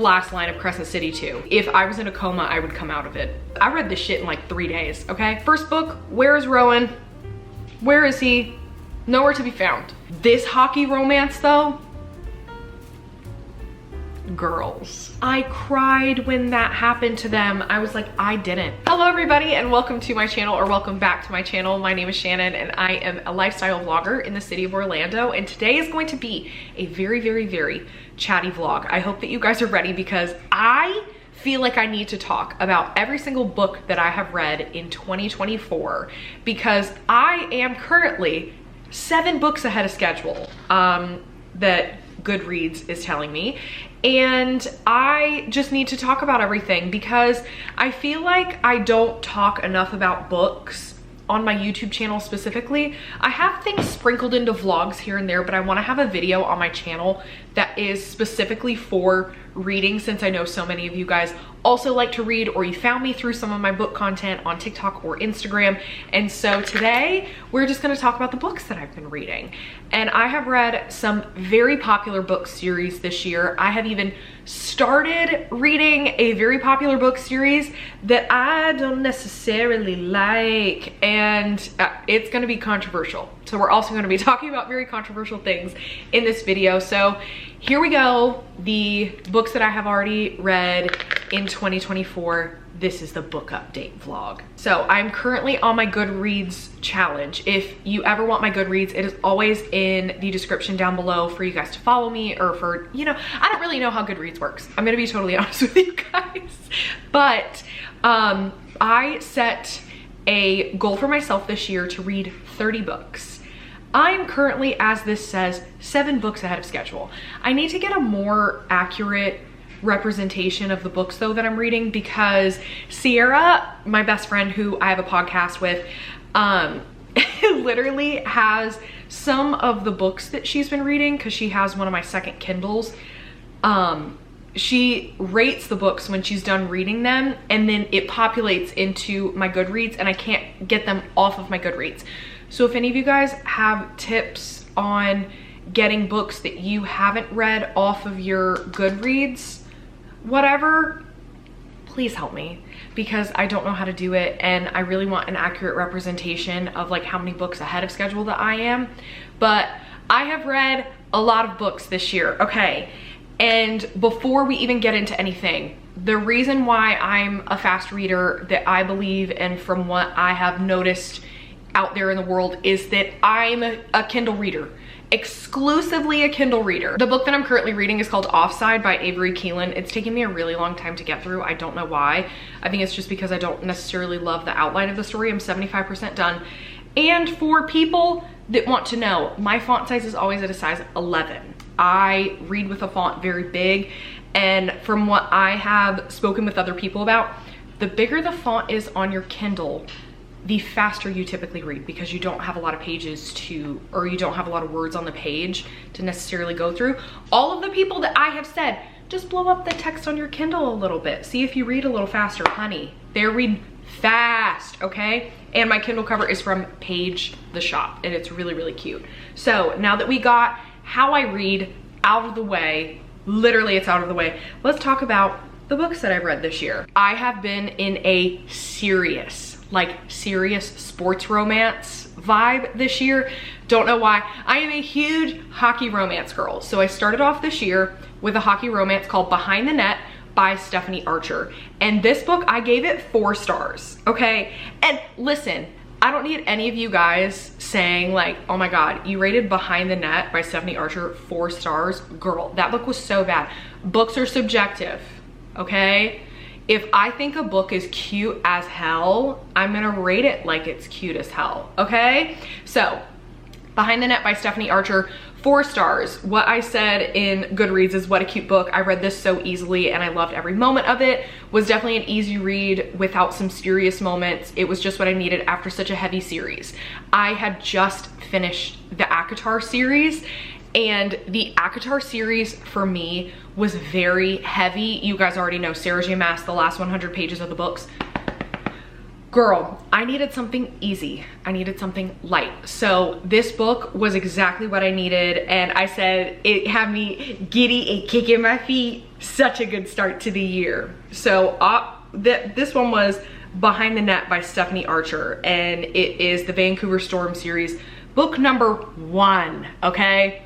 last line of Crescent City too. If I was in a coma, I would come out of it. I read this shit in like 3 days, okay? First book, where is Rowan? Where is he? Nowhere to be found. This hockey romance though, girls, I cried when that happened to them. I was like, I didn't. Hello everybody and welcome to my channel, or welcome back to my channel. My name is Shannon and I am a lifestyle vlogger in the city of Orlando, and today is going to be a very chatty vlog. I hope that you guys are ready because I feel like I need to talk about every single book that I have read in 2024 because I am currently 7 books ahead of schedule that Goodreads is telling me, and I just need to talk about everything because I feel like I don't talk enough about books on my YouTube channel specifically. I have things sprinkled into vlogs here and there, but I want to have a video on my channel that is specifically for reading, since I know so many of you guys also like to read, or you found me through some of my book content on TikTok or Instagram. And so today we're just going to talk about the books that I've been reading. And I have read some very popular book series this year. I have even started reading a very popular book series that I don't necessarily like, and it's going to be controversial. So we're also going to be talking about very controversial things in this video. So here we go. The books that I have already read in 2024. This is the book update vlog. So I'm currently on my Goodreads challenge. If you ever want my Goodreads, it is always in the description down below for you guys to follow me, or for, you know, I don't really know how Goodreads works. I'm gonna be totally honest with you guys. But I set a goal for myself this year to read 30 books. I'm currently, as this says, 7 books ahead of schedule. I need to get a more accurate representation of the books though that I'm reading, because Sierra, my best friend who I have a podcast with, literally has some of the books that she's been reading because she has one of my second Kindles. She rates the books when she's done reading them, and then it populates into my Goodreads, and I can't get them off of my Goodreads. So if any of you guys have tips on getting books that you haven't read off of your Goodreads, whatever, please help me, because I don't know how to do it, and I really want an accurate representation of like how many books ahead of schedule that I am. But I have read a lot of books this year, okay? And before we even get into anything, the reason why I'm a fast reader that I believe, and from what I have noticed out there in the world, is that I'm a Kindle reader. Exclusively a Kindle reader. The book that I'm currently reading is called Offside by Avery, Keelan. It's taken me a really long time to get through. I don't know why. I think it's just because I don't necessarily love the outline of the story. I'm 75% done. And for people that want to know, my font size is always at a size 11. I read with a font very big, and from what I have spoken with other people about, the bigger the font is on your Kindle, the faster you typically read, because you don't have a lot of pages to, or you don't have a lot of words on the page to necessarily go through. All of the people that I have said, just blow up the text on your Kindle a little bit. See if you read a little faster, honey. They read fast, okay? And my Kindle cover is from Page the Shop, and it's really cute. So now that we got how I read out of the way, literally it's out of the way, let's talk about the books that I've read this year. I have been in a serious sports romance vibe this year. Don't know why. I am a huge hockey romance girl. So I started off this year with a hockey romance called Behind the Net by Stephanie Archer. And this book, I gave it 4 stars, okay? And listen, I don't need any of you guys saying like, oh my God, you rated Behind the Net by Stephanie Archer 4 stars. Girl, that book was so bad. Books are subjective, okay? If I think a book is cute as hell, I'm gonna rate it like it's cute as hell, okay? So, Behind the Net by Stephanie Archer, 4 stars. What I said in Goodreads is what a cute book. I read this so easily and I loved every moment of it. Was definitely an easy read without some serious moments. It was just what I needed after such a heavy series. I had just finished the ACOTAR series, and the ACOTAR series for me was very heavy. You guys already know Sarah J. Maas, the last 100 pages of the books. Girl, I needed something easy. I needed something light. So this book was exactly what I needed, and I said it had me giddy and kicking my feet such a good start to the year. So this one was Behind the Net by Stephanie Archer, and it is the Vancouver Storm series, book number 1, okay?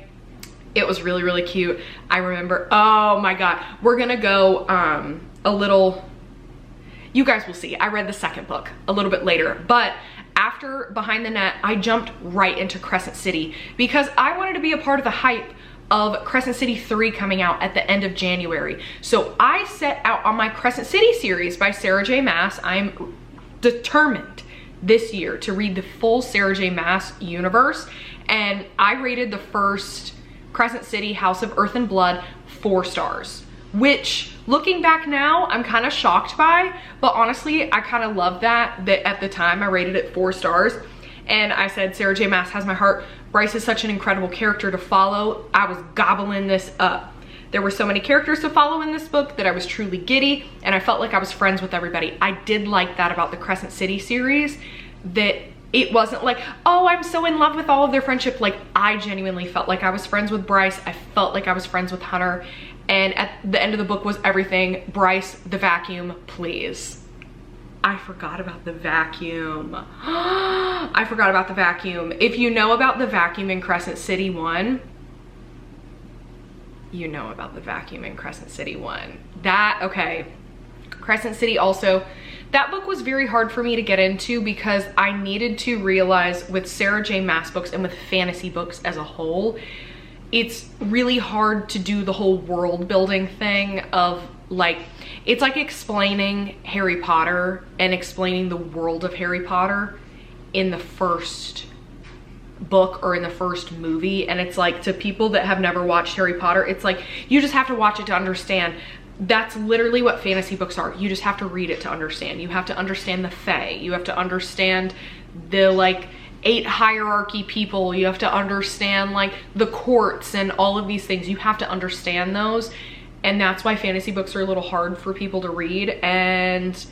It was really, really cute. I remember, oh my God, we're gonna go a little, you guys will see. I read the second book a little bit later, but after Behind the Net, I jumped right into Crescent City because I wanted to be a part of the hype of Crescent City 3 coming out at the end of January. So I set out on my Crescent City series by Sarah J. Maas. I'm determined this year to read the full Sarah J. Maas universe, and I rated the first Crescent City House of Earth and Blood 4 stars, which looking back now, I'm kind of shocked by, but honestly, I kind of love that at the time I rated it 4 stars. And I said, Sarah J. Maas has my heart. Bryce is such an incredible character to follow. I was gobbling this up. There were so many characters to follow in this book that I was truly giddy, and I felt like I was friends with everybody. I did like that about the Crescent City series, that it wasn't like, oh, I'm so in love with all of their friendship. Like, I genuinely felt like I was friends with Bryce. I felt like I was friends with Hunter. And at the end of the book was everything. Bryce, the vacuum, please. I forgot about the vacuum. I forgot about the vacuum. If you know about the vacuum in Crescent City 1, you know about the vacuum in Crescent City 1. That, okay. Crescent City also, that book was very hard for me to get into because I needed to realize with Sarah J. Maas books and with fantasy books as a whole, it's really hard to do the whole world building thing of like, it's like explaining Harry Potter and explaining the world of Harry Potter in the first book or in the first movie. And it's like, to people that have never watched Harry Potter, it's like, you just have to watch it to understand. That's literally what fantasy books are. You just have to read it to understand. You have to understand the Fae. You have to understand the like 8 hierarchy people. You have to understand like the courts and all of these things. You have to understand those. And that's why fantasy books are a little hard for people to read. And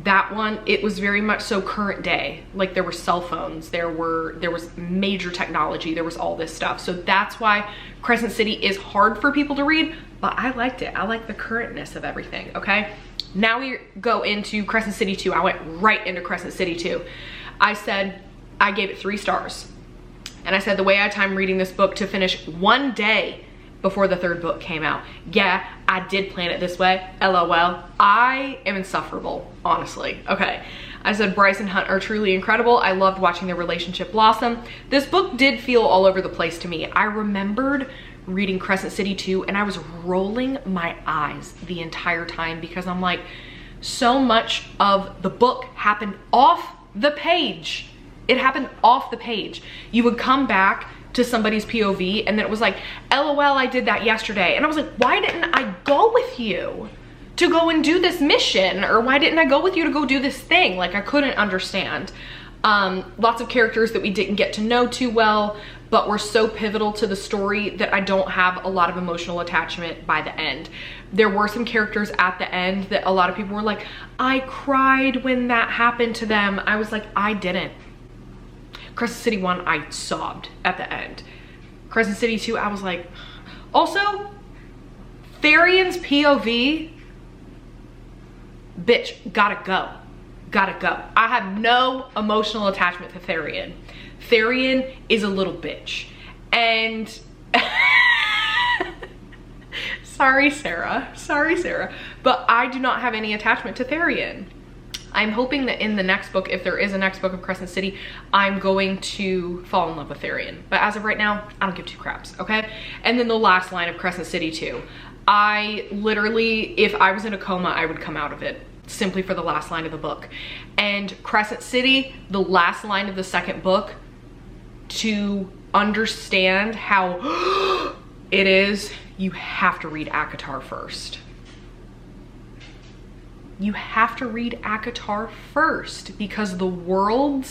that one, it was very much so current day. Like, there were cell phones, there was major technology, there was all this stuff. So that's why Crescent City is hard for people to read, but I liked it. I like the currentness of everything, okay? Now we go into Crescent City 2. I went right into Crescent City 2. I said, I gave it 3 stars. And I said the way I timed reading this book to finish 1 day before the 3rd book came out. Yeah, I did plan it this way, LOL. I am insufferable, honestly. Okay, I said Bryce and Hunt are truly incredible. I loved watching their relationship blossom. This book did feel all over the place to me. I remembered reading Crescent City 2 and I was rolling my eyes the entire time because I'm like, so much of the book happened off the page. It happened off the page. You would come back to somebody's POV and then it was like, LOL, I did that yesterday. And I was like, why didn't I go with you to go and do this mission? Or why didn't I go with you to go do this thing? Like, I couldn't understand. Lots of characters that we didn't get to know too well, but were so pivotal to the story that I don't have a lot of emotional attachment by the end. There were some characters at the end that a lot of people were like, I cried when that happened to them. I was like, I didn't. Crescent City 1, I sobbed at the end. Crescent City 2, I was like, also, Therion's POV, bitch, gotta go. Gotta go. I have no emotional attachment to Therion. Therion is a little bitch. And sorry, Sarah, but I do not have any attachment to Therion. I'm hoping that in the next book, if there is a next book of Crescent City, I'm going to fall in love with Therion. But as of right now, I don't give 2 craps, okay? And then the last line of Crescent City 2. I literally, if I was in a coma, I would come out of it simply for the last line of the book. And Crescent City, the last line of the 2nd book, to understand how it is, you have to read ACOTAR first. You have to read ACOTAR first because the world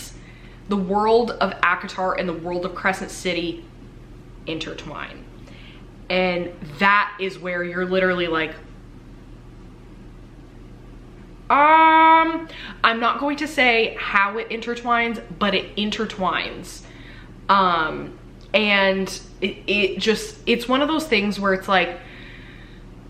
of ACOTAR and the world of Crescent City intertwine. And that is where you're literally like, I'm not going to say how it intertwines, but it intertwines. And it's one of those things where it's like,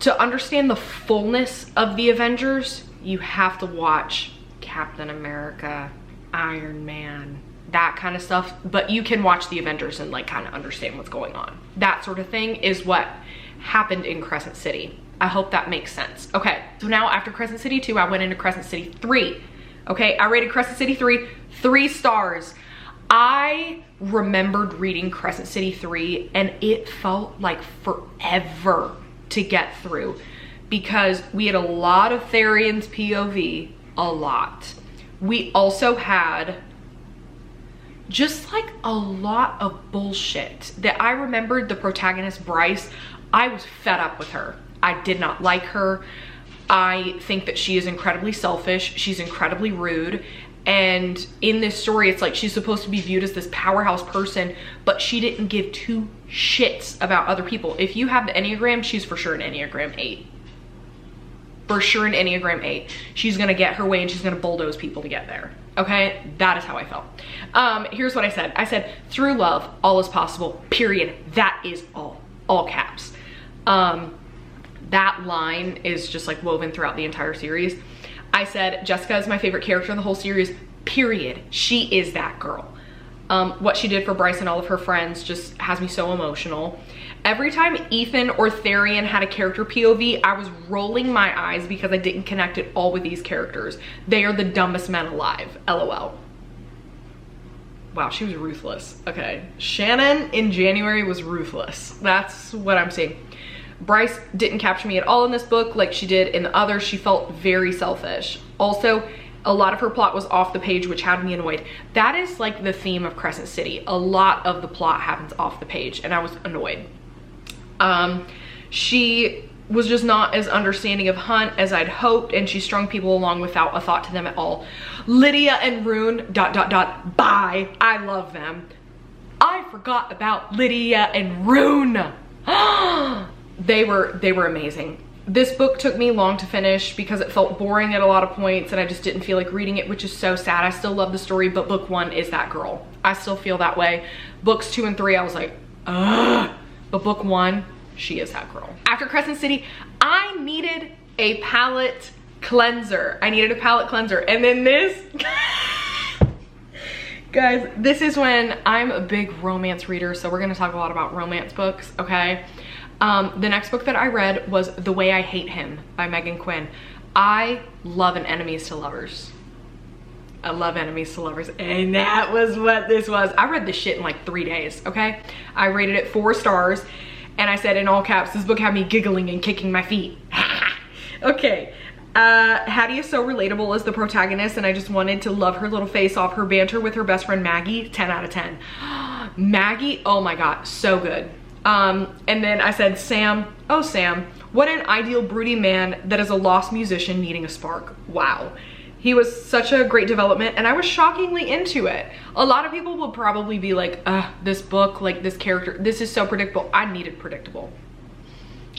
to understand the fullness of the Avengers, you have to watch Captain America, Iron Man, that kind of stuff. But you can watch the Avengers and like kind of understand what's going on. That sort of thing is what happened in Crescent City. I hope that makes sense. Okay, so now after Crescent City 2, I went into Crescent City 3. Okay, I rated Crescent City 3 stars. I remembered reading Crescent City 3 and it felt like forever to get through because we had a lot of Therion's POV, a lot. We also had just like a lot of bullshit that I remembered. The protagonist, Bryce, I was fed up with her. I did not like her. I think that she is incredibly selfish. She's incredibly rude. And in this story, it's like she's supposed to be viewed as this powerhouse person, but she didn't give two shits about other people. If you have the Enneagram, she's for sure an Enneagram 8. For sure an Enneagram 8. She's gonna get her way and she's gonna bulldoze people to get there. Okay, that is how I felt. Here's what I said. I said, through love, all is possible, period. That is all caps. That line is just like woven throughout the entire series. I said, Jessica is my favorite character in the whole series, period. She is that girl. What she did for Bryce and all of her friends just has me so emotional. Every time Ethan or Therion had a character POV, I was rolling my eyes because I didn't connect it all with these characters. They are the dumbest men alive, LOL. Wow, she was ruthless. Okay, Shannon in January was ruthless. That's what I'm seeing. Bryce didn't capture me at all in this book like she did in the others. She felt very selfish. Also, a lot of her plot was off the page, which had me annoyed. That is like the theme of Crescent City. A lot of the plot happens off the page and I was annoyed. She was just not as understanding of Hunt as I'd hoped, and she strung people along without a thought to them at all. Lydia and Rune, bye. I love them. I forgot about Lydia and Rune. They were amazing. This book took me long to finish because it felt boring at a lot of points and I just didn't feel like reading it, which is so sad. I still love the story, but book 1 is that girl. I still feel that way. Books 2 and 3, I was like, ugh. But book 1, she is that girl. After Crescent City, I needed a palette cleanser. And then this, guys, this is when I'm a big romance reader, so we're gonna talk a lot about romance books, okay? The next book that I read was The Way I Hate Him by Meghan Quinn. I love an enemies to lovers. I love enemies to lovers, and that was what this was. I read this shit in like 3 days, okay? I rated it 4 stars, and I said in all caps, this book had me giggling and kicking my feet. Okay, Hattie is so relatable as the protagonist, and I just wanted to love her little face off. Her banter with her best friend Maggie, 10 out of 10. Maggie, oh my God, so good. And then I said, Sam, oh Sam, what an ideal broody man that is a lost musician needing a spark. Wow. He was such a great development and I was shockingly into it. A lot of people will probably be like, this book, like this character, this is so predictable. I needed predictable.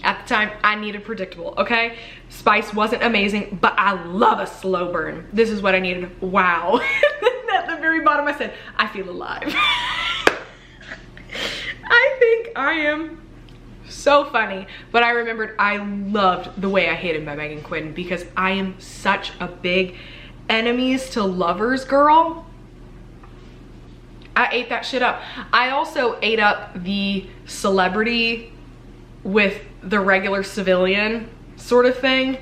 At the time, I needed predictable, okay? Spice wasn't amazing, but I love a slow burn. This is what I needed. Wow. At the very bottom, I said, I feel alive. I think I am so funny, but I remembered I loved The Way I Hate Him by Meghan Quinn because I am such a big enemies to lovers girl. I ate that shit up. I also ate up the celebrity with the regular civilian sort of thing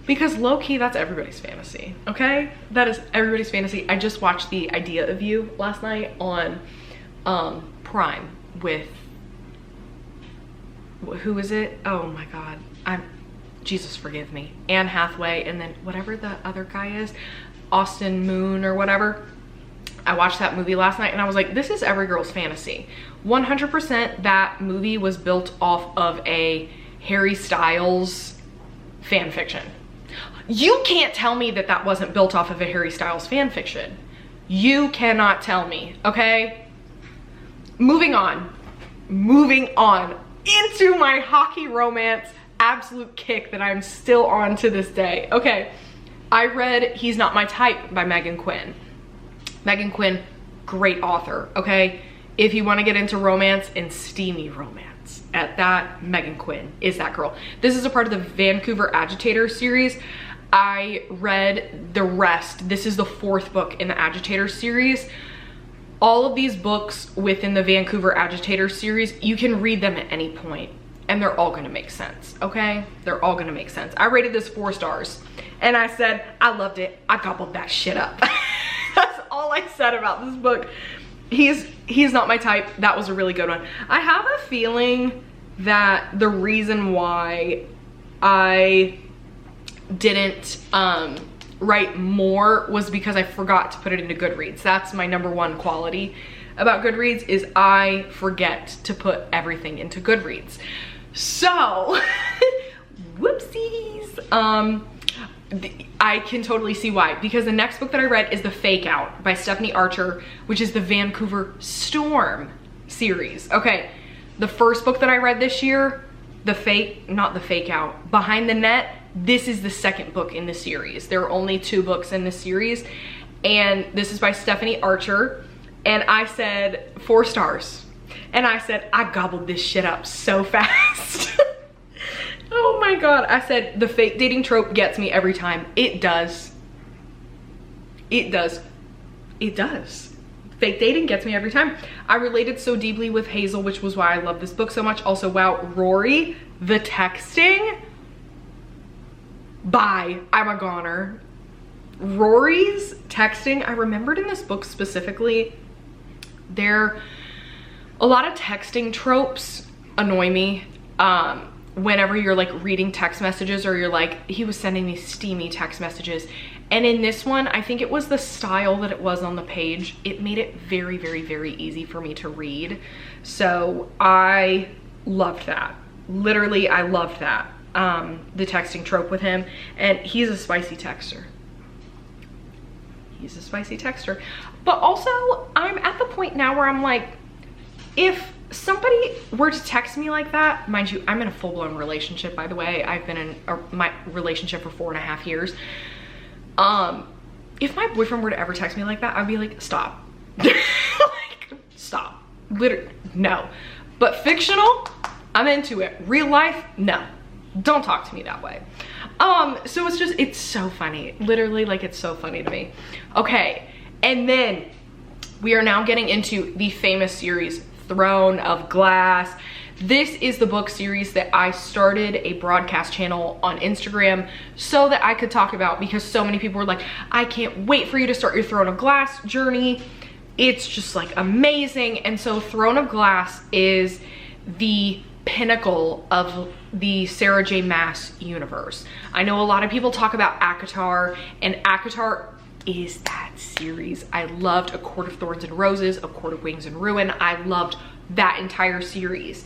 because low-key that's everybody's fantasy, okay? That is everybody's fantasy. I just watched The Idea of You last night on Prime with, who is it? Oh my God, Jesus forgive me. Anne Hathaway and then whatever the other guy is, Austin Moon or whatever. I watched that movie last night and I was like, this is every girl's fantasy. 100% that movie was built off of a Harry Styles fan fiction. You can't tell me that that wasn't built off of a Harry Styles fan fiction. You cannot tell me, okay? Moving on into my hockey romance absolute kick that I'm still on to this day. Okay, I read He's Not My Type by Meghan Quinn. Meghan Quinn, great author, okay? If you want to get into romance and steamy romance, sense at that. Meghan Quinn is that girl. This is a part of the Vancouver Agitator series. I read the rest. This is the 4th book in the Agitator series. All of these books within the Vancouver Agitator series, you can read them at any point and they're all gonna make sense, okay? They're all gonna make sense. I rated this 4 stars and I said, I loved it. I gobbled that shit up. That's all I said about this book. He's Not My Type. That was a really good one. I have a feeling that the reason why I didn't write more was because I forgot to put it into Goodreads. That's my #1 quality about Goodreads, is I forget to put everything into Goodreads. So, whoopsies. I can totally see why, because the next book that I read is The Fake Out by Stephanie Archer, which is the Vancouver Storm series. Okay, the first book that I read this year, not The Fake Out, Behind the Net, this is the 2nd book in the series. There are only 2 books in the series, and this is by Stephanie Archer, and I said 4 stars. And I said, I gobbled this shit up so fast. Oh my God. I said, the fake dating trope gets me every time. It does. It does. It does. Fake dating gets me every time. I related so deeply with Hazel, which was why I love this book so much. Also, wow, Rory, the texting. Bye. I'm a goner. Rory's texting, I remembered in this book specifically, a lot of texting tropes annoy me. Whenever you're like reading text messages or you're like, he was sending me steamy text messages. And in this one, I think it was the style that it was on the page. It made it very, very, very easy for me to read. So I loved that. Literally, I loved that. The texting trope with him. And he's a spicy texter. He's a spicy texter. But also, I'm at the point now where I'm like, if somebody were to text me like that, mind you, I'm in a full-blown relationship, by the way. I've been in my relationship for 4.5 years. If my boyfriend were to ever text me like that, I'd be like, stop. Like, stop. Literally, no. But fictional, I'm into it. Real life, no. Don't talk to me that way. So it's so funny. Literally, like, it's so funny to me. Okay, and then we are now getting into the famous series, Throne of Glass. This is the book series that I started a broadcast channel on Instagram so that I could talk about, because so many people were like, I can't wait for you to start your Throne of Glass journey. It's just like amazing. And so Throne of Glass is the pinnacle of the Sarah J. Maas universe. I know a lot of people talk about ACOTAR, and ACOTAR is that series. I loved A Court of Thorns and Roses, A Court of Wings and Ruin. I loved that entire series.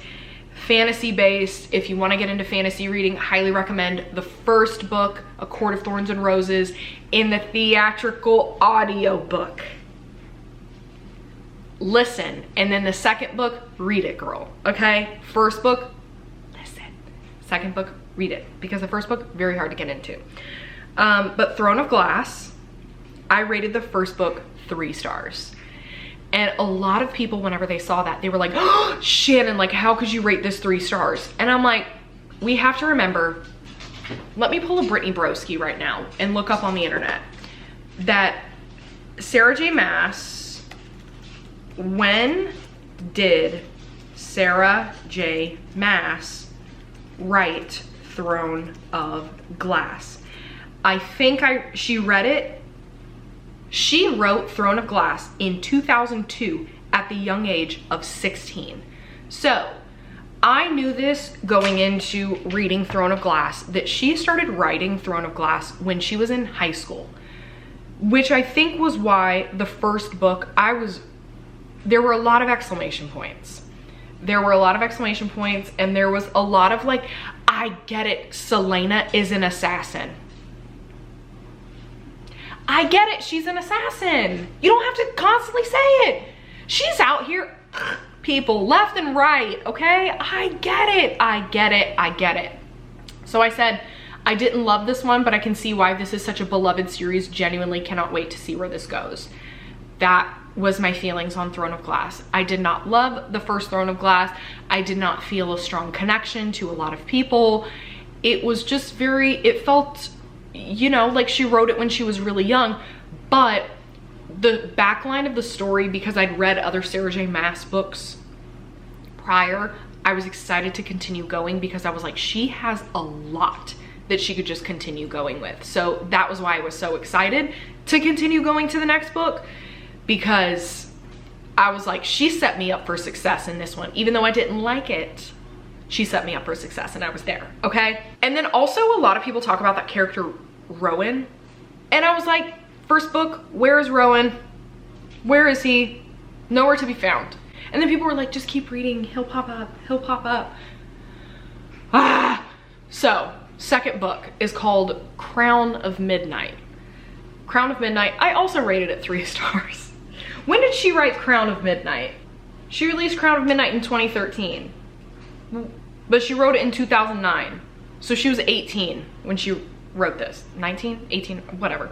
Fantasy based, if you want to get into fantasy reading, highly recommend the first book, A Court of Thorns and Roses, in the theatrical audio book. Listen, and then the second book, read it, girl, okay? First book, listen. Second book, read it, because the first book, very hard to get into. But Throne of Glass, I rated the first book 3 stars. And a lot of people, whenever they saw that, they were like, oh, Shannon, like, how could you rate this 3 stars? And I'm like, we have to remember, let me pull a Brittany Broski right now and look up on the internet that Sarah J. Maas, when did Sarah J. Maas write Throne of Glass? I think she read it. She wrote Throne of Glass in 2002 at the young age of 16. So I knew this going into reading Throne of Glass, that she started writing Throne of Glass when she was in high school, which I think was why the first book, there were a lot of exclamation points. There were a lot of exclamation points, and there was a lot of like, I get it, Selena is an assassin. I get it, she's an assassin. You don't have to constantly say it. She's out here, people left and right, okay? I get it, I get it, I get it. So I said, I didn't love this one, but I can see why this is such a beloved series. Genuinely cannot wait to see where this goes. That was my feelings on Throne of Glass. I did not love the first Throne of Glass. I did not feel a strong connection to a lot of people. It was just very, it felt, you know, like she wrote it when she was really young, but the backline of the story, because I'd read other Sarah J Maas books prior, I was excited to continue going because I was like, she has a lot that she could just continue going with. So that was why I was so excited to continue going to the next book, because I was like, she set me up for success in this one. Even though I didn't like it, she set me up for success and I was there, okay? And then also a lot of people talk about that character Rowan. And I was like, first book, where is Rowan? Where is he? Nowhere to be found. And then people were like, just keep reading, he'll pop up, he'll pop up. So, second book is called Crown of Midnight. Crown of Midnight, I also rated it 3 stars. When did she write Crown of Midnight? She released Crown of Midnight in 2013, but she wrote it in 2009. So she was 18 when she wrote this, 19, 18, whatever.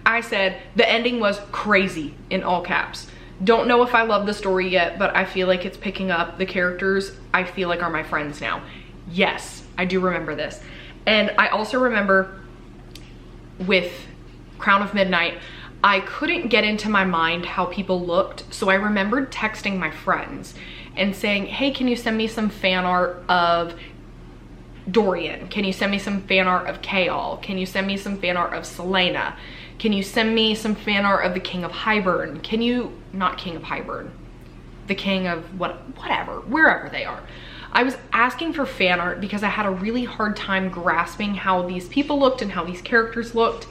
I said the ending was crazy in all caps. Don't know if I love the story yet, but I feel like it's picking up. The characters I feel like are my friends now. Yes, I do remember this. And I also remember with Crown of Midnight, I couldn't get into my mind how people looked. So I remembered texting my friends and saying, hey, can you send me some fan art of Dorian? Can you send me some fan art of Chaol? Can you send me some fan art of Selena? Can you send me some fan art of the King of Hybern? Can you, not King of Hybern, the King of whatever, wherever they are. I was asking for fan art because I had a really hard time grasping how these people looked and how these characters looked.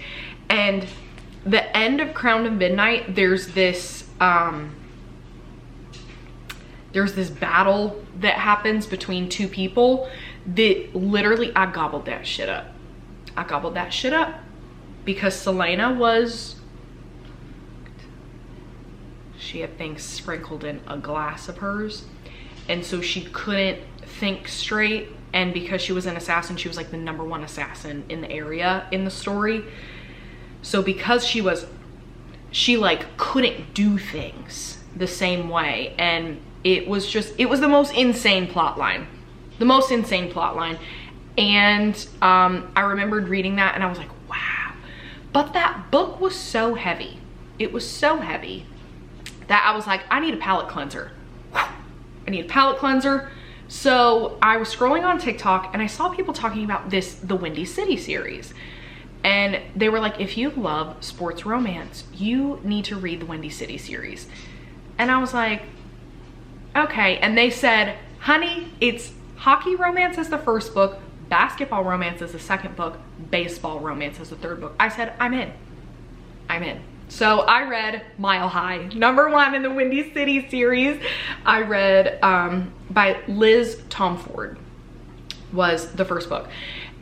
And the end of Crown of Midnight, there's this battle that happens between two people that literally, I gobbled that shit up. I gobbled that shit up because Selena she had things sprinkled in a glass of hers. And so she couldn't think straight. And because she was an assassin, she was like the #1 assassin in the area in the story. So because she like couldn't do things the same way. And it was the most insane plot line. The most insane plot line. And I remembered reading that and I was like, wow. But that book was so heavy. It was so heavy that I was like, I need a palate cleanser. I need a palate cleanser. So I was scrolling on TikTok and I saw people talking about the Windy City series. And they were like, if you love sports romance, you need to read the Windy City series. And I was like, okay. And they said, honey, it's hockey romance as the first book, basketball romance as the second book, baseball romance as the third book. I said, I'm in. I'm in. So I read Mile High, #1 in the Windy City series. I read by Liz Tomforde was the first book.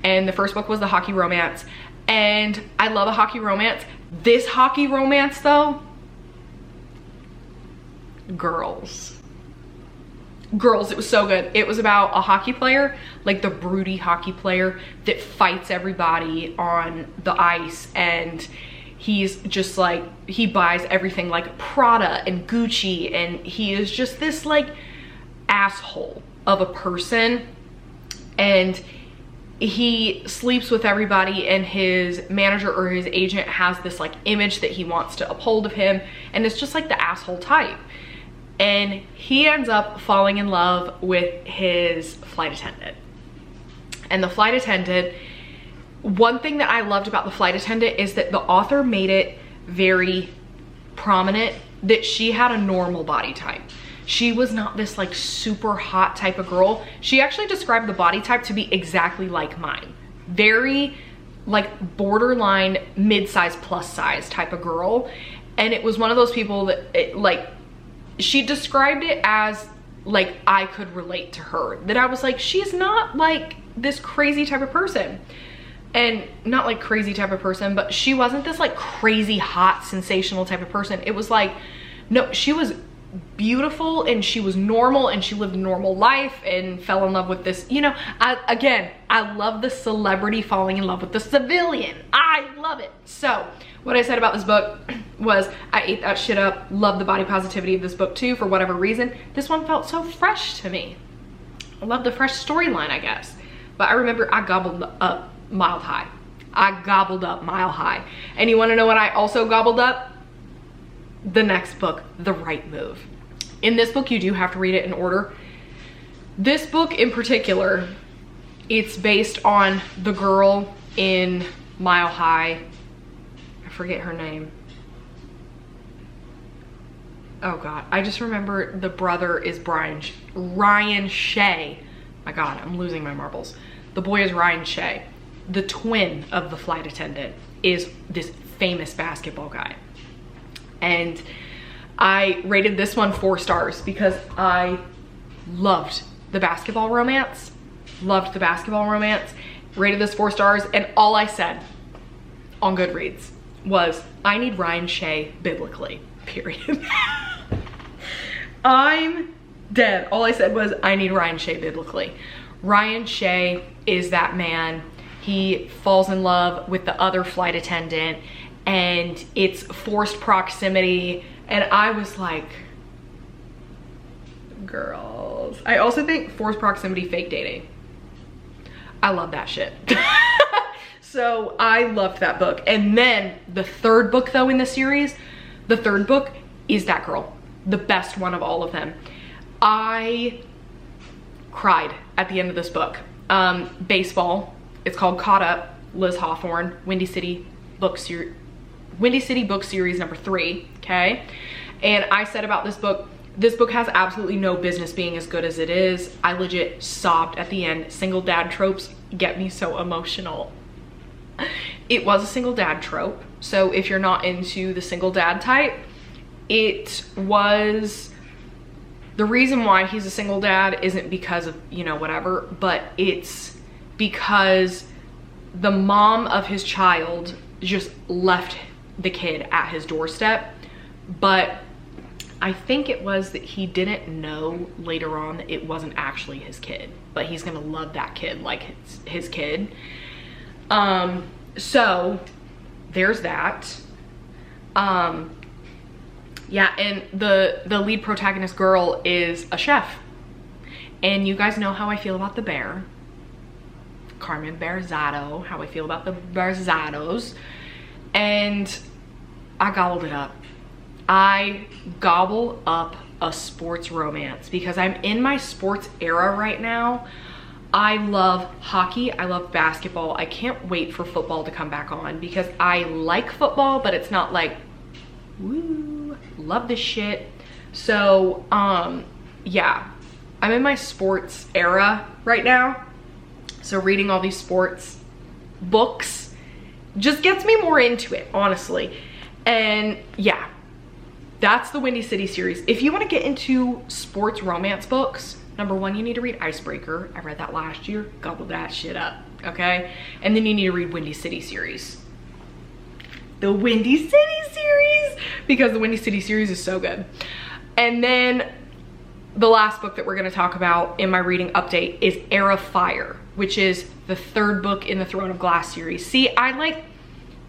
And the first book was the hockey romance. And I love a hockey romance. This hockey romance though, girls, it was so good. It was about a hockey player, like the broody hockey player that fights everybody on the ice, and he's just like, he buys everything like Prada and Gucci, and he is just this like asshole of a person, and he sleeps with everybody, and his manager or his agent has this like image that he wants to uphold of him, and it's just like the asshole type. And he ends up falling in love with his flight attendant. And the flight attendant, one thing that I loved about the flight attendant is that the author made it very prominent that she had a normal body type. She was not this like super hot type of girl. She actually described the body type to be exactly like mine. Very like borderline mid-size plus size type of girl. And it was one of those people that she described it as like I could relate to her. That I was like, she's not like this crazy type of person. And not like crazy type of person, but she wasn't this like crazy hot sensational type of person. It was like, no, she was beautiful and she was normal and she lived a normal life and fell in love with this, you know, I love the celebrity falling in love with the civilian. I love it. So what I said about this book, was I ate that shit up. Love the body positivity of this book too, for whatever reason. This one felt so fresh to me. I love the fresh storyline, I guess. But I remember I gobbled up Mile High. I gobbled up Mile High. And you wanna know what I also gobbled up? The next book, The Right Move. In this book, you do have to read it in order. This book in particular, it's based on the girl in Mile High. I forget her name. Oh God, I just remember the brother is Ryan Shea. My God, I'm losing my marbles. The boy is Ryan Shea. The twin of the flight attendant is this famous basketball guy. And I rated this one 4 stars because I loved the basketball romance. Loved the basketball romance. Rated this 4 stars, and all I said on Goodreads was, I need Ryan Shea biblically, period. I'm dead. All I said was, I need Ryan Shea biblically. Ryan Shea is that man. He falls in love with the other flight attendant, and it's forced proximity. And I was like, girls. I also think forced proximity, fake dating. I love that shit. So I loved that book. And then the third book though in the series, the third book is that girl. The best one of all of them. I cried at the end of this book. Baseball. It's called Caught Up. Liz Hawthorne. Windy City book series number 3. Okay. And I said about this book has absolutely no business being as good as it is. I legit sobbed at the end. Single dad tropes get me so emotional. It was a single dad trope. So if you're not into the single dad type, it was, the reason why he's a single dad isn't because of, you know, whatever, but it's because the mom of his child just left the kid at his doorstep. But I think it was that he didn't know later on that it wasn't actually his kid, but he's gonna love that kid like his kid. So there's that. Yeah, and the lead protagonist girl is a chef. And you guys know how I feel about the bear. Carmen Berzado, how I feel about the Berzados. And I gobbled it up. I gobble up a sports romance because I'm in my sports era right now. I love hockey, I love basketball. I can't wait for football to come back on because I like football, but it's not like, woo, love this shit. So, yeah, I'm in my sports era right now. So reading all these sports books just gets me more into it, honestly. And yeah, that's the Windy City series. If you want to get into sports romance books, number 1, you need to read Icebreaker. I read that last year, gobbled that shit up, okay? And then you need to read Windy City series. The Windy City series, because the Windy City series is so good. And then the last book that we're gonna talk about in my reading update is Heir of Fire, which is the 3rd book in the Throne of Glass series. See, I like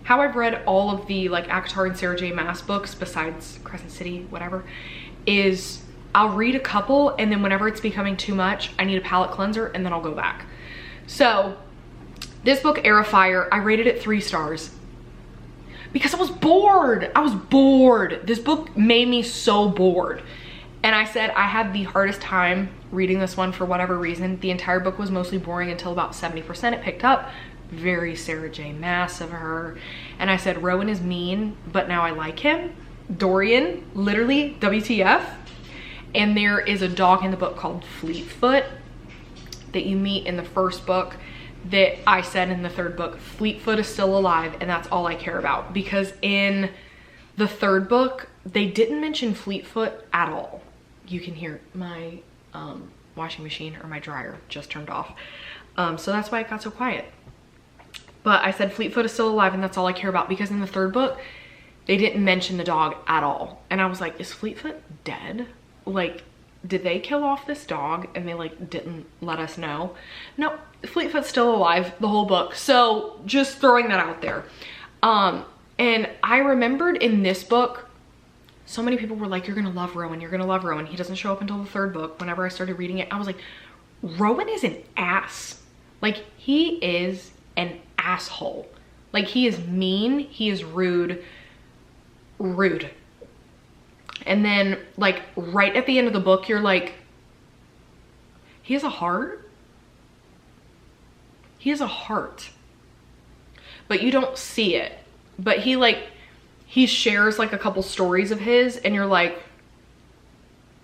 how I've read all of the like ACOTAR and Sarah J Maas books besides Crescent City, whatever, is I'll read a couple and then whenever it's becoming too much, I need a palate cleanser and then I'll go back. So this book, Heir of Fire, I rated it 3 stars because I was bored. I was bored. This book made me so bored. And I said I had the hardest time reading this one for whatever reason. The entire book was mostly boring until about 70%. It picked up. Very Sarah J Maas of her. And I said, Rowan is mean, but now I like him. Dorian, literally, WTF. And there is a dog in the book called Fleetfoot that you meet in the 1st book that I said in the 3rd book, Fleetfoot is still alive and that's all I care about. Because in the 3rd book, they didn't mention Fleetfoot at all. You can hear my washing machine or my dryer just turned off. So that's why it got so quiet. But I said Fleetfoot is still alive and that's all I care about because in the 3rd book, they didn't mention the dog at all. And I was like, is Fleetfoot dead? Like, did they kill off this dog and they like didn't let us know? No, Fleetfoot's still alive the whole book. So just throwing that out there. And I remembered in this book, so many people were like, you're gonna love Rowan, you're gonna love Rowan. He doesn't show up until the 3rd book. Whenever I started reading it, I was like, Rowan is an ass. Like, he is an asshole. Like, he is mean, he is rude. And then, like, right at the end of the book, you're like, he has a heart? He has a heart. But you don't see it. But he shares like a couple stories of his, and you're like,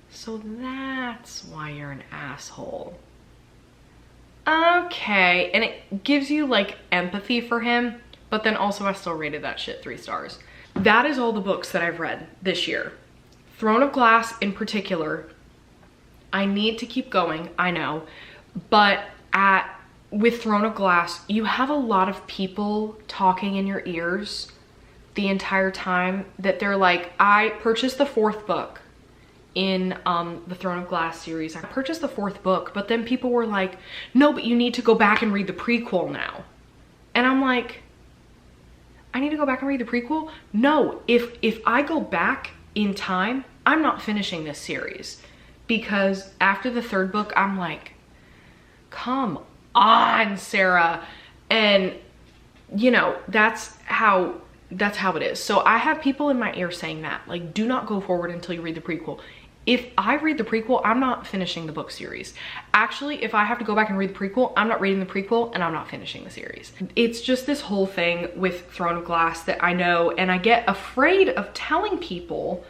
so that's why you're an asshole. Okay. And it gives you like empathy for him, but then also I still rated that shit 3 stars. That is all the books that I've read this year. Throne of Glass in particular, I need to keep going, I know, but with Throne of Glass, you have a lot of people talking in your ears the entire time that they're like, I purchased the 4th book in the Throne of Glass series. I purchased the 4th book, but then people were like, no, but you need to go back and read the prequel now. And I'm like, I need to go back and read the prequel? No, if I go back in time, I'm not finishing this series. Because after the 3rd book, I'm like, come on, Sarah. And you know, that's how it is. So I have people in my ear saying that, like, do not go forward until you read the prequel. If I read the prequel, I'm not finishing the book series. Actually, if I have to go back and read the prequel, I'm not reading the prequel and I'm not finishing the series. It's just this whole thing with Throne of Glass that I know, and I get afraid of telling people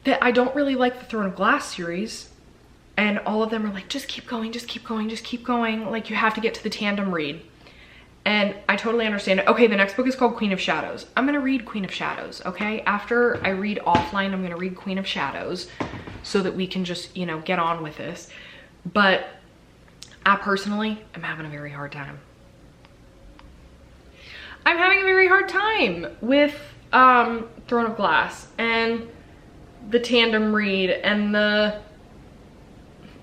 that I don't really like the Throne of Glass series. And all of them are like, just keep going, just keep going, just keep going. Like, you have to get to the tandem read. And I totally understand it. Okay, the next book is called Queen of Shadows. I'm gonna read Queen of Shadows, okay? After I read Offline, I'm gonna read Queen of Shadows so that we can just, you know, get on with this. But I personally am having a very hard time. I'm having a very hard time with Throne of Glass and the tandem read and the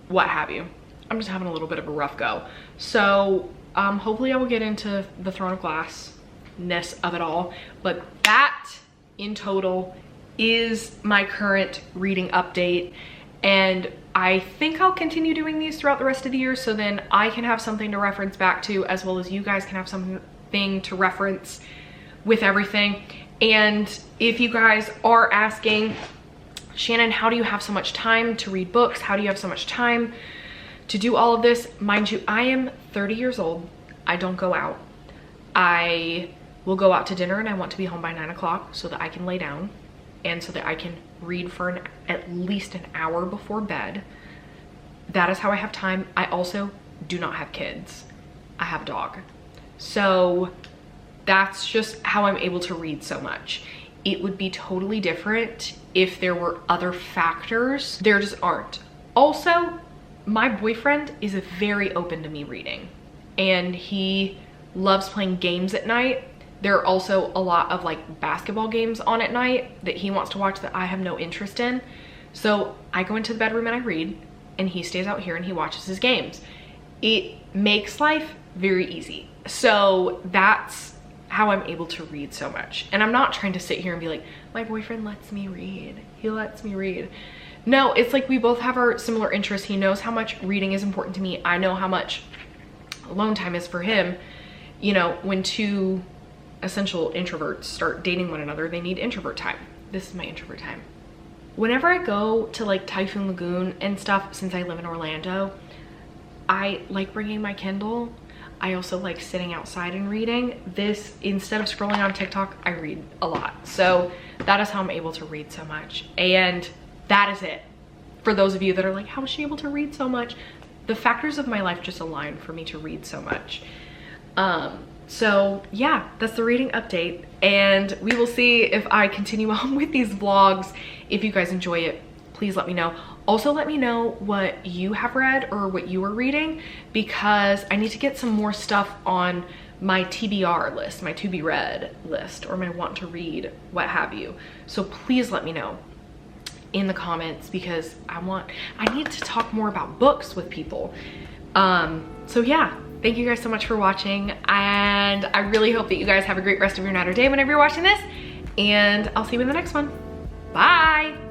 what have you. I'm just having a little bit of a rough go. So hopefully I will get into the Throne of Glass-ness of it all. But that in total is my current reading update. And I think I'll continue doing these throughout the rest of the year, so then I can have something to reference back to, as well as you guys can have something to reference with everything. And if you guys are asking, Shannon, how do you have so much time to read books? How do you have so much time to do all of this? Mind you, I am 30 years old. I don't go out. I will go out to dinner and I want to be home by 9 o'clock so that I can lay down and so that I can read for at least an hour before bed. That is how I have time. I also do not have kids. I have a dog. So that's just how I'm able to read so much. It would be totally different if there were other factors. There just aren't. Also, my boyfriend is very open to me reading, and he loves playing games at night. There are also a lot of like basketball games on at night that he wants to watch that I have no interest in. So I go into the bedroom and I read, and he stays out here and he watches his games. It makes life very easy. So that's how I'm able to read so much. And I'm not trying to sit here and be like, my boyfriend lets me read. He lets me read. No, it's like we both have our similar interests. He knows how much reading is important to me. I know how much alone time is for him. You know, when two essential introverts start dating one another, they need introvert time. This is my introvert time. Whenever I go to like Typhoon Lagoon and stuff, since I live in Orlando, I like bringing my Kindle. I also like sitting outside and reading. This, instead of scrolling on TikTok, I read a lot. So that is how I'm able to read so much. And that is it. For those of you that are like, how is she able to read so much? The factors of my life just align for me to read so much. So yeah, that's the reading update. And we will see if I continue on with these vlogs. If you guys enjoy it, please let me know. Also, let me know what you have read or what you are reading, because I need to get some more stuff on my TBR list, my to be read list, or my want to read, what have you. So please let me know in the comments, because I need to talk more about books with people. So yeah, thank you guys so much for watching, and I really hope that you guys have a great rest of your night or day whenever you're watching this, and I'll see you in the next one. Bye.